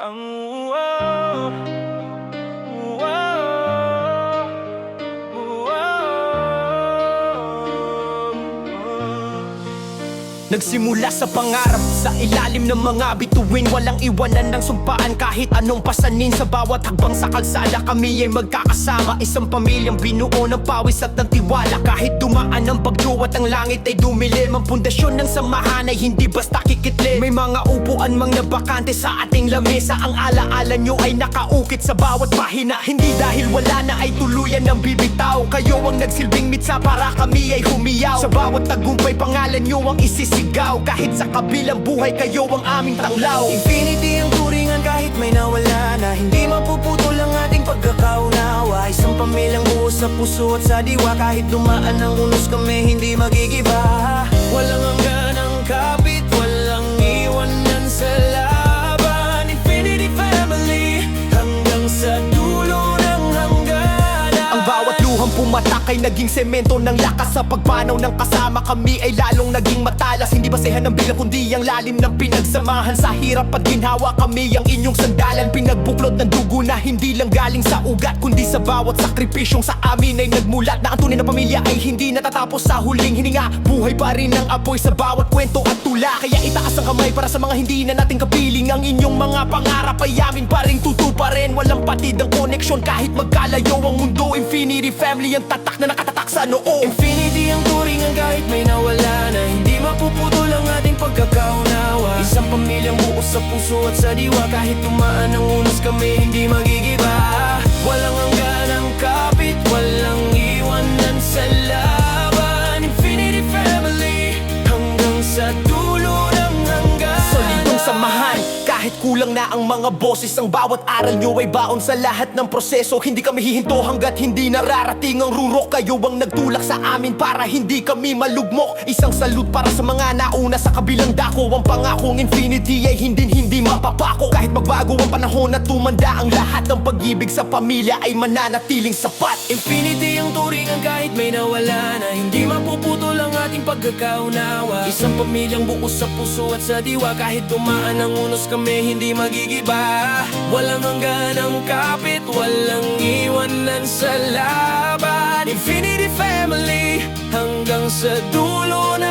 Ang wow, wow, Nagsimula sa pangarap, sa ilalim ng mga bituin. Walang iwanan ng sumpaan kahit anong pasanin. Sa bawat hagbang sa kalsada kami ay magkakasama. Isang pamilyang binuo ng pawis at ng tiwala. Kahit dumaan ang bagyo at ang langit ay dumilim, ang pundasyon ng samahan ay hindi basta kikitli. May mga upuan mang nabakante sa ating lamesa. Ang alaala nyo ay nakaukit sa bawat pahina. Hindi dahil wala na ay tuluyan ng bibitaw. Kayo ang nagsilbing mitsa para kami ay humiyaw. Sa bawat tagumpay pangalan nyo ang isisigaw. Kahit sa kabilang buhay kayo ang aming tanglaw. infinity ang turingan kahit may nawala na. Hindi mapuputol ang ating pagkakaunawa. Isang pamilyang buo sa puso at sa diwa. Kahit dumaan ang unos kami hindi magigiba. Walang hanggan ang kapit, walang iwanan sa laban. Infinity family hanggang sa dulo ng hangganan. Ang bawat luhang pumatak ay naging semento ng lakas. Sa pagpanaw ng kasama kami ay lalong naging matalas. Hindi basehan ng bilang kundi ang lalim ng pinagsamahan. Sa hirap at ginhawa kami ang inyong sandalan. Pinagbuklod ng dugo na hindi lang galing sa ugat, kundi sa bawat sakripisyong sa amin ay nagmulat. Na ang tunay na pamilya ay hindi natatapos sa huling hininga. Buhay pa rin ang apoy sa bawat kwento at tula. Kaya itaas ang kamay para sa mga hindi na nating kapiling. Ang inyong mga pangarap ay amin pa rin tutuparin. Walang patid ang koneksyon kahit magkalayo ang mundo. Infinity family ang tatak na nakatatak sa noo. Infinity ang turingan kahit may nawala na. Hindi mapuputol ang ating pagkakaunawa. Isang pamilyang buo sa puso at sa diwa. Kahit tumaan ang unos kami hindi magigiba. Walang hanggan ang kapit, walang iwanan sa laban. Infinity family hanggang sa dulo ng hanggan. Solidong samahan, kahit kulang na ang mga boses. Ang bawat aral nyo ay baon sa lahat ng proseso. Hindi kami hihinto hanggat hindi nararating ang rurok. Kayo ang nagtulak sa amin para hindi kami malugmok. Isang salute para sa mga nauna sa kabilang dako. Ang pangakong infinity ay hindi mapapako. Kahit magbago ang panahon at tumanda ang lahat, ng pag-ibig sa pamilya ay mananatiling sapat. Infinity ang turingan kahit may nawala na. Hindi mapuputol ang ating pagkakaunawa. Isang pamilyang buo sa puso at sa diwa. Kahit dumaan ang unos kami hindi magigiba. Walang hanggan ang kapit, walang iwanan sa laban. Infinity family hanggang sa dulo na